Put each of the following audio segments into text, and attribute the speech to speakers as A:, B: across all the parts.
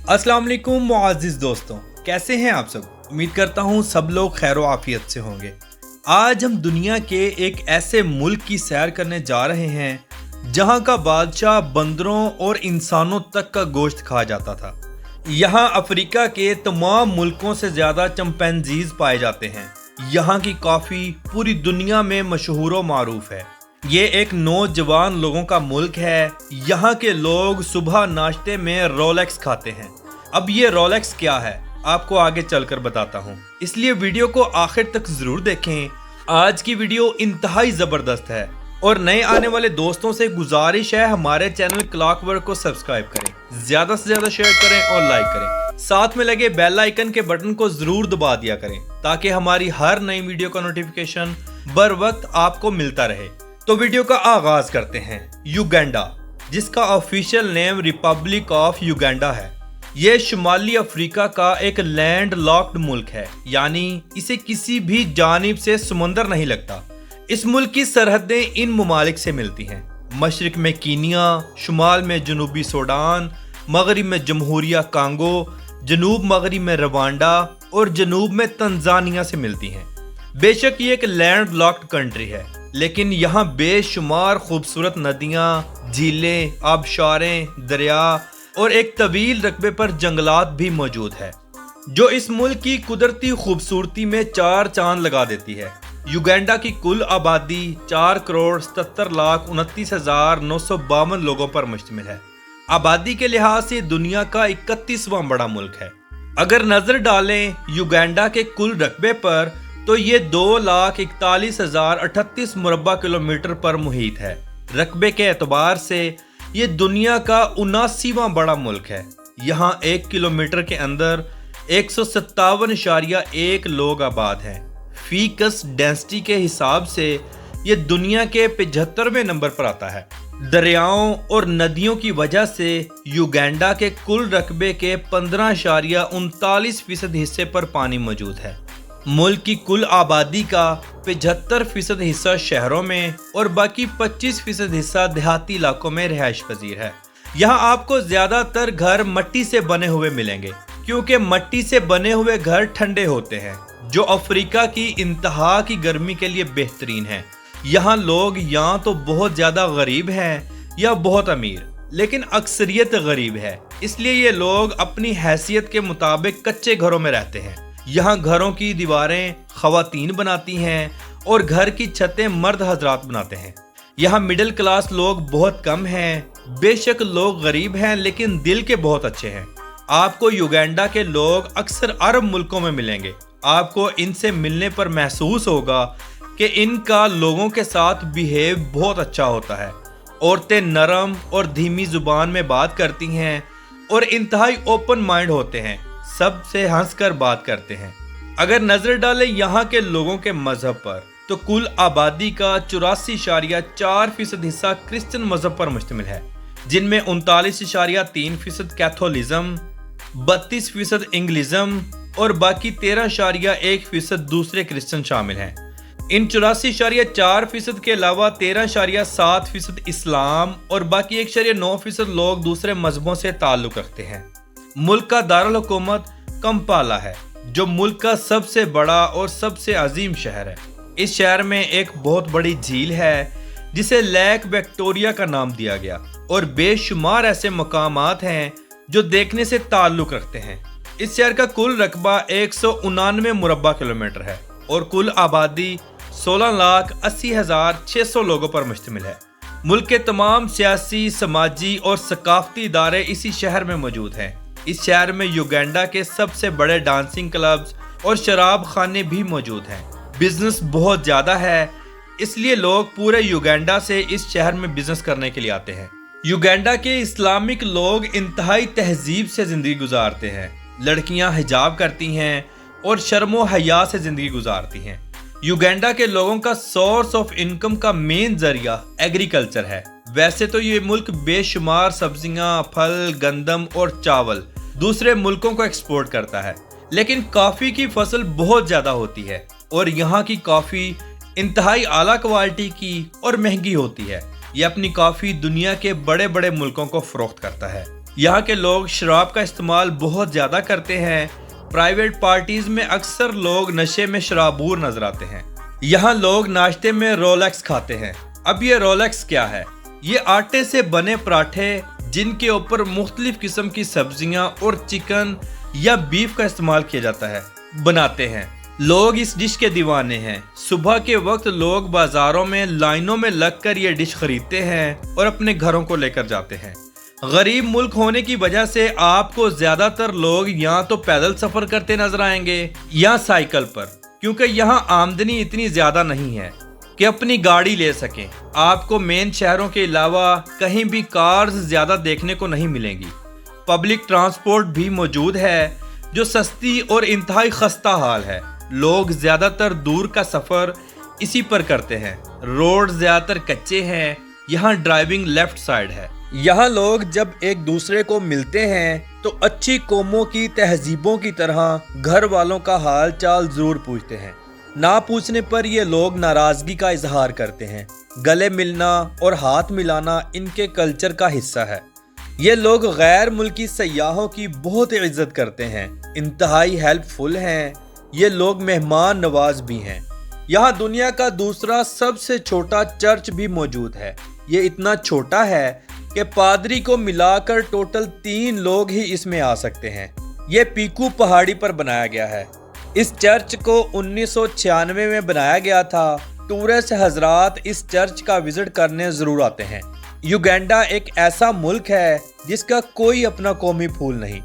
A: अस्सलाम वालेकुम मुअज़्ज़िज़ दोस्तों, कैसे हैं आप सब। उम्मीद करता हूँ सब लोग खैर आफियत से होंगे। आज हम दुनिया के एक ऐसे मुल्क की सैर करने जा रहे हैं जहाँ का बादशाह बंदरों और इंसानों तक का गोश्त खा जाता था। यहाँ अफ्रीका के तमाम मुल्कों से ज़्यादा चिंपैंजीज पाए जाते हैं। यहाँ की कॉफ़ी पूरी दुनिया में मशहूर व मारूफ है। ये एक नौजवान लोगों का मुल्क है। यहाँ के लोग सुबह नाश्ते में रोलेक्स खाते हैं। अब ये रोलेक्स क्या है आपको आगे चलकर बताता हूँ, इसलिए वीडियो को आखिर तक जरूर देखें। आज की वीडियो इंतहाई जबरदस्त है और नए आने वाले दोस्तों से गुजारिश है हमारे चैनल क्लॉकवर्क को सब्सक्राइब करें, ज्यादा से ज्यादा शेयर करें और लाइक करें। साथ में लगे बेल आइकन के बटन को जरूर दबा दिया करें ताकि हमारी हर नई वीडियो का नोटिफिकेशन बर वक्त आपको मिलता रहे। तो वीडियो का आगाज करते हैं। युगांडा, जिसका official name Republic of Uganda है, ये शुमाली अफ्रीका का एक लैंड लॉक्ड मुल्क है, यानी इसे किसी भी जानिब से समुंदर नहीं लगता। इस मुल्क की सरहदें इन ममालिक से मिलती हैं। मशरक में कीनिया, शुमाल में जनूबी सूडान, मगरिब में जमहूरिया कांगो, जनूब मगरिब में रवांडा और जनूब में तंजानिया से मिलती हैं। बेशक ये एक लैंड लॉक्ड कंट्री है, लेकिन यहाँ बेशुमार खूबसूरत नदियाँ, झीलें, आबशारें, दरिया और एक तवील रकबे पर जंगलात भी मौजूद है, जो इस मुल्क की कुदरती खूबसूरती में चार चांद लगा देती है। युगांडा की कुल आबादी 4,77,29,952 लोगों पर मुश्तमिल है। आबादी के लिहाज से दुनिया का 31वां बड़ा मुल्क है। अगर नजर डालें युगांडा के कुल रकबे पर तो ये 2,41,038 मुरब्बा किलोमीटर पर मुहित है। रकबे के एतबार से ये दुनिया का 79वां बड़ा मुल्क है। यहाँ 1 किलोमीटर के अंदर 157.1 लोग आबाद हैं। फीकस डेंसिटी के हिसाब से ये दुनिया के 75वें नंबर पर आता है। दरियाओं और नदियों की वजह से युगांडा के कुल रकबे के 15.39% हिस्से पर पानी मौजूद है। मुल्क की कुल आबादी का 75% हिस्सा शहरों में और बाकी 25% हिस्सा देहाती इलाकों में रिहाइश पजीर है। यहाँ आपको ज्यादातर घर मट्टी से बने हुए मिलेंगे, क्योंकि मट्टी से बने हुए घर ठंडे होते हैं, जो अफ्रीका की इंतहा की गर्मी के लिए बेहतरीन है। यहाँ लोग या तो बहुत ज्यादा गरीब हैं या बहुत अमीर, लेकिन अक्सरियत गरीब है, इसलिए ये लोग अपनी हैसियत के मुताबिक कच्चे घरों में रहते हैं। यहाँ घरों की दीवारें खवातीन बनाती हैं और घर की छतें मर्द हजरात बनाते हैं। यहाँ मिडिल क्लास लोग बहुत कम हैं। बेशक लोग गरीब हैं, लेकिन दिल के बहुत अच्छे हैं। आपको युगांडा के लोग अक्सर अरब मुल्कों में मिलेंगे। आपको इनसे मिलने पर महसूस होगा कि इनका लोगों के साथ बिहेव बहुत अच्छा होता है। औरतें नरम और धीमी जुबान में बात करती हैं और इंतहाई ओपन माइंड होते हैं, सबसे हंसकर बात करते हैं। अगर नजर डालें यहाँ के लोगों के मजहब पर तो कुल आबादी का 84.4% हिस्सा क्रिश्चियन मजहब पर मुश्तमिल है, जिनमें 39.3% कैथोलिज्म, 32% इंग्लिज्म और बाकी 13.1% दूसरे क्रिश्चियन शामिल हैं। इन 84.4% के अलावा 13.7% इस्लाम और बाकी 1.9% लोग दूसरे मजहबों से ताल्लुक रखते हैं। मुल्क का दारुल हुकूमत कंपाला है, जो मुल्क का सबसे बड़ा और सबसे अजीम शहर है। इस शहर में एक बहुत बड़ी झील है जिसे लेक विक्टोरिया का नाम दिया गया, और बेशुमार ऐसे मकामात हैं जो देखने से ताल्लुक रखते हैं। इस शहर का कुल रकबा 189 मुरब्बा किलोमीटर है और कुल आबादी 16,80,600 लोगों पर मुश्तमिल है। मुल्क के तमाम सियासी, समाजी और सकाफती इदारे इसी शहर में मौजूद हैं। इस शहर में युगांडा के सबसे बड़े डांसिंग क्लब्स और शराब खाने भी मौजूद हैं। बिजनेस बहुत ज़्यादा है, इसलिए लोग पूरे युगांडा से इस शहर में बिजनेस करने के लिए आते हैं। युगांडा के इस्लामिक लोग इंतहाई तहजीब से ज़िंदगी गुजारते हैं। लड़कियां हिजाब करती हैं और शर्मो हया से ज़िंदगी गुजारती हैं। युगांडा के लोगों का सोर्स ऑफ इनकम का मेन जरिया एग्रीकल्चर है। वैसे तो ये मुल्क बेशुमार सब्जियां, फल, गंदम और चावल दूसरे मुल्कों को एक्सपोर्ट करता है, लेकिन कॉफ़ी की फसल बहुत ज़्यादा होती है और यहाँ की कॉफ़ी इंतहाई आला क्वालिटी की और महंगी होती है। ये अपनी कॉफ़ी दुनिया के बड़े बड़े मुल्कों को फ़रोख्त करता है। यहाँ के लोग शराब का इस्तेमाल बहुत ज़्यादा करते हैं। प्राइवेट पार्टीज में अक्सर लोग नशे में शराबूर नजर आते हैं। यहाँ लोग नाश्ते में रोलेक्स खाते हैं। अब ये रोलेक्स क्या है? ये आटे से बने पराठे जिनके ऊपर मुख्तलिफ किस्म की सब्जियां और चिकन या बीफ का इस्तेमाल किया जाता है बनाते हैं। लोग इस डिश के दीवाने हैं। सुबह के वक्त लोग बाजारों में लाइनों में लगकर ये डिश खरीदते हैं और अपने घरों को लेकर जाते हैं। गरीब मुल्क होने की वजह से आपको ज्यादातर लोग या तो पैदल सफर करते नजर आएंगे या साइकिल पर, क्योंकि यहाँ आमदनी इतनी ज्यादा नहीं है कि अपनी गाड़ी ले सकें। आपको मेन शहरों के अलावा कहीं भी कार्स ज्यादा देखने को नहीं मिलेंगी। पब्लिक ट्रांसपोर्ट भी मौजूद है जो सस्ती और इंतहाई खस्ता हाल है। लोग ज्यादातर दूर का सफर इसी पर करते हैं। रोड ज्यादातर कच्चे हैं। यहाँ ड्राइविंग लेफ्ट साइड है। यहाँ लोग जब एक दूसरे को मिलते हैं तो अच्छी कौमों की तहजीबों की तरह घर वालों का हाल चाल जरूर पूछते हैं। ना पूछने पर ये लोग नाराजगी का इजहार करते हैं। गले मिलना और हाथ मिलाना इनके कल्चर का हिस्सा है। ये लोग गैर मुल्की सयाहों की बहुत इज्जत करते हैं, इंतहाई हेल्पफुल हैं। ये लोग मेहमान नवाज भी हैं। यहाँ दुनिया का दूसरा सबसे छोटा चर्च भी मौजूद है। ये इतना छोटा है कि पादरी को मिलाकर टोटल 3 लोग ही इसमें आ सकते हैं। ये पीकू पहाड़ी पर बनाया गया है। इस चर्च को 1996 में बनाया गया था। टूरिस्ट हजरात इस चर्च का विजिट करने जरूर आते हैं। युगांडा एक ऐसा मुल्क है जिसका कोई अपना कौमी फूल नहीं।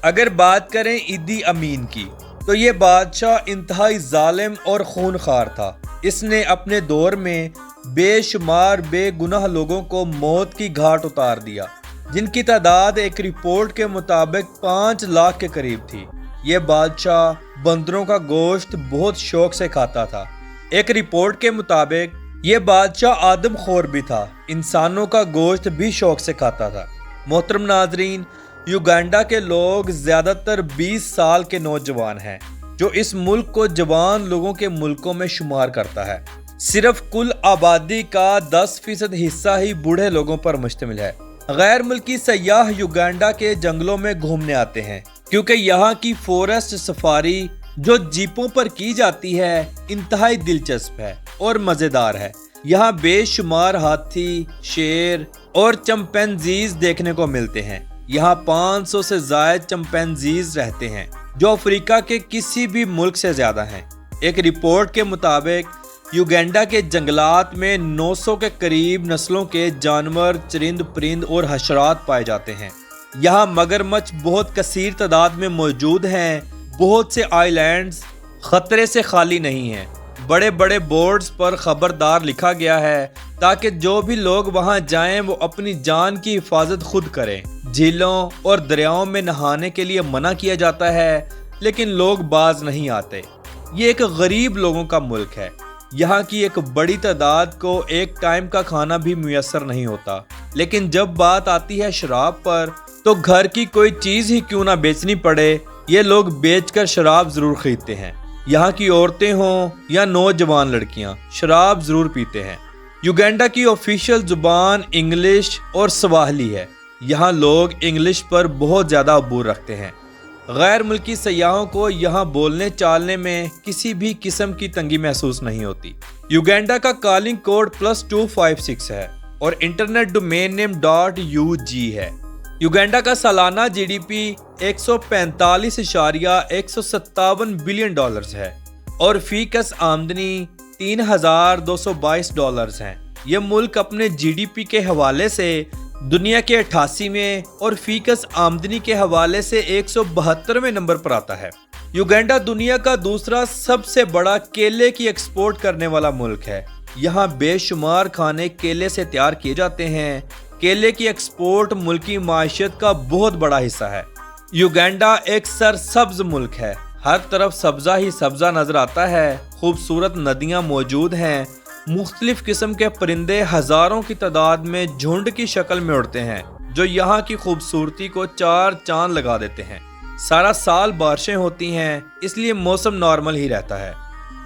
A: अगर बात करें इदी अमीन की, तो ये बादशाह इंतहाई जालिम और खूनखार था। इसने अपने दौर में बेशुमार बेगुनाह लोगों को मौत की घाट उतार दिया, जिनकी तादाद एक रिपोर्ट के मुताबिक 5 लाख के करीब थी। ये बादशाह बंदरों का गोश्त बहुत शौक से खाता था। एक रिपोर्ट के मुताबिक ये बादशाह आदमखोर भी था, इंसानों का गोश्त भी शौक से खाता था। मोहतरम नाजरीन, युगांडा के लोग ज्यादातर 20 साल के नौजवान हैं, जो इस मुल्क को जवान लोगों के मुल्कों में शुमार करता है। सिर्फ कुल आबादी का 10% हिस्सा ही बूढ़े लोगों पर मुश्तमिल है। गैर मुल्की सयाह युगांडा के जंगलों में घूमने आते हैं, क्योंकि यहाँ की फॉरेस्ट सफारी जो जीपों पर की जाती है इंतहाई दिलचस्प है और मजेदार है। यहाँ बेशुमार हाथी, शेर और चिंपैंजीज देखने को मिलते हैं। यहाँ 500 से ज्यादा चिंपैंजीज रहते हैं, जो अफ्रीका के किसी भी मुल्क से ज्यादा हैं। एक रिपोर्ट के मुताबिक युगांडा के जंगलात में 900 के करीब नस्लों के जानवर, चरिंद परिंद और हशरात पाए जाते हैं। यहाँ मगरमच्छ बहुत कसीर तादाद में मौजूद हैं। बहुत से आइलैंड्स खतरे से खाली नहीं हैं। बड़े बड़े बोर्ड्स पर खबरदार लिखा गया है ताकि जो भी लोग वहां जाएं वो अपनी जान की हिफाजत खुद करें। झीलों और दरियाओं में नहाने के लिए मना किया जाता है, लेकिन लोग बाज नहीं आते। ये एक गरीब लोगों का मुल्क है। यहाँ की एक बड़ी तादाद को एक टाइम का खाना भी मुयस्सर नहीं होता। लेकिन जब बात आती है शराब पर, तो घर की कोई चीज ही क्यों ना बेचनी पड़े, ये लोग बेचकर शराब जरूर खरीदते हैं। यहाँ की औरतें हों या नौजवान लड़कियाँ शराब जरूर पीते हैं। युगांडा की ऑफिशियल जुबान इंग्लिश और स्वाहिली है। यहाँ लोग इंग्लिश पर बहुत ज़्यादा अबूर रखते हैं। गैर मुल्की सयाहों को यहाँ बोलने चालने में किसी भी किस्म की तंगी महसूस नहीं होती। युगांडा का कॉलिंग कोड +256 है और इंटरनेट डोमेन नेम .ug है। युगांडा का सालाना GDP 145.157 बिलियन डॉलर्स है और फीकस आमदनी $3,222 है। यह मुल्क अपने GDP के हवाले से दुनिया के 88वें और फीकस आमदनी के हवाले से 172वें नंबर पर आता है। युगांडा दुनिया का दूसरा सबसे बड़ा केले की एक्सपोर्ट करने वाला मुल्क है। यहाँ बेशुमार खाने केले से तैयार किए जाते हैं। केले की एक्सपोर्ट मुल्की माशियत का बहुत बड़ा हिस्सा है। युगांडा एक सरसब्ज मुल्क है। हर तरफ सब्जा ही सब्जा नजर आता है। खूबसूरत नदियाँ मौजूद हैं। मुख्तलिफ किस्म के परिंदे हजारों की तादाद में झुंड की शक्ल में उड़ते हैं, जो यहाँ की खूबसूरती को 4 चांद लगा देते हैं। सारा साल बारिशें होती हैं, इसलिए मौसम नॉर्मल ही रहता है।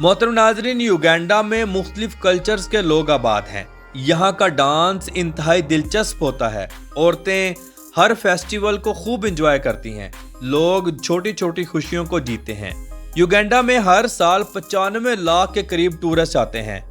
A: मोहतरम नाजरीन, युगांडा में मुख्तलिफ कल्चर्स के लोग आबाद हैं। यहाँ का डांस इंतहाई दिलचस्प होता है। औरतें हर फेस्टिवल को खूब एंजॉय करती हैं। लोग छोटी छोटी खुशियों को जीते हैं। युगांडा में हर साल 95 लाख के करीब टूरिस्ट आते हैं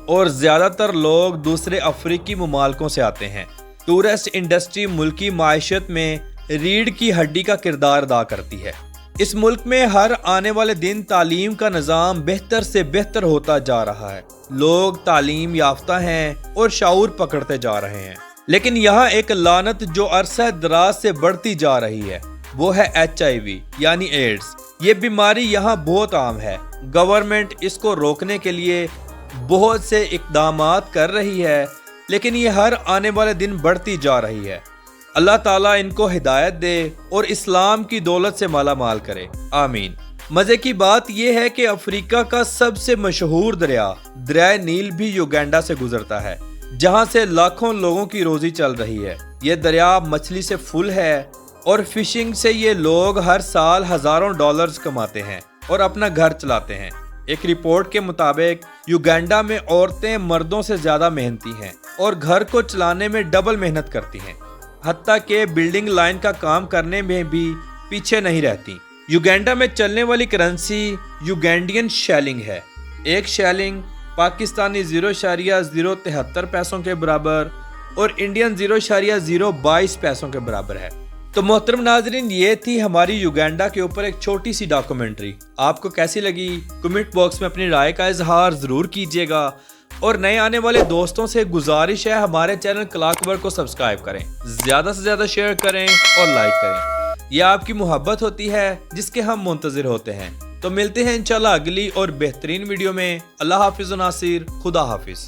A: और ज्यादातर लोग दूसरे अफ्रीकी ममालिकों से आते हैं। टूरिस्ट इंडस्ट्री मुल्की माइशत में रीढ़ की हड्डी का किरदार अदा करती है। इस मुल्क में हर आने वाले दिन तालीम का निज़ाम बेहतर से बेहतर होता जा रहा है। लोग तालीम याफ्ता हैं और शाऊर पकड़ते जा रहे हैं। लेकिन यहाँ एक लानत जो अरसा दराज से बढ़ती जा रही है, वो है HIV यानी एड्स। ये बीमारी यहाँ बहुत आम है। गवर्नमेंट इसको रोकने के लिए बहुत से इक़दामात कर रही है, लेकिन ये हर आने वाले दिन बढ़ती जा रही है। अल्लाह ताला इनको हिदायत दे और इस्लाम की दौलत से माला माल करे, आमीन। मजे की बात यह है कि अफ्रीका का सबसे मशहूर दरिया नील भी युगांडा से गुजरता है, जहां से लाखों लोगों की रोजी चल रही है। ये दरिया मछली से फुल है और फिशिंग से ये लोग हर साल हजारों डॉलर्स कमाते हैं और अपना घर चलाते हैं। एक रिपोर्ट के मुताबिक युगांडा में औरतें मर्दों से ज्यादा मेहनती हैं और घर को चलाने में डबल मेहनत करती हैं, हत्ता के बिल्डिंग लाइन का काम करने में भी पीछे नहीं रहती। युगांडा में चलने वाली करेंसी युगांडियन शेलिंग है। एक शेलिंग पाकिस्तानी 0.073 पैसों के बराबर और इंडियन 0.022 पैसों के बराबर है। तो मोहतरम नाजरीन, ये थी हमारी युगांडा के ऊपर एक छोटी सी डॉक्यूमेंट्री। आपको कैसी लगी कमेंट बॉक्स में अपनी राय का इजहार जरूर कीजिएगा और नए आने वाले दोस्तों से गुजारिश है हमारे चैनल क्लॉकवर्क को सब्सक्राइब करें, ज्यादा से ज्यादा शेयर करें और लाइक करें। यह आपकी मोहब्बत होती है जिसके हम मुंतजिर होते हैं। तो मिलते हैं इंशाल्लाह अगली और बेहतरीन वीडियो में। अल्लाह हाफिज़ नासिर, खुदा हाफिज़।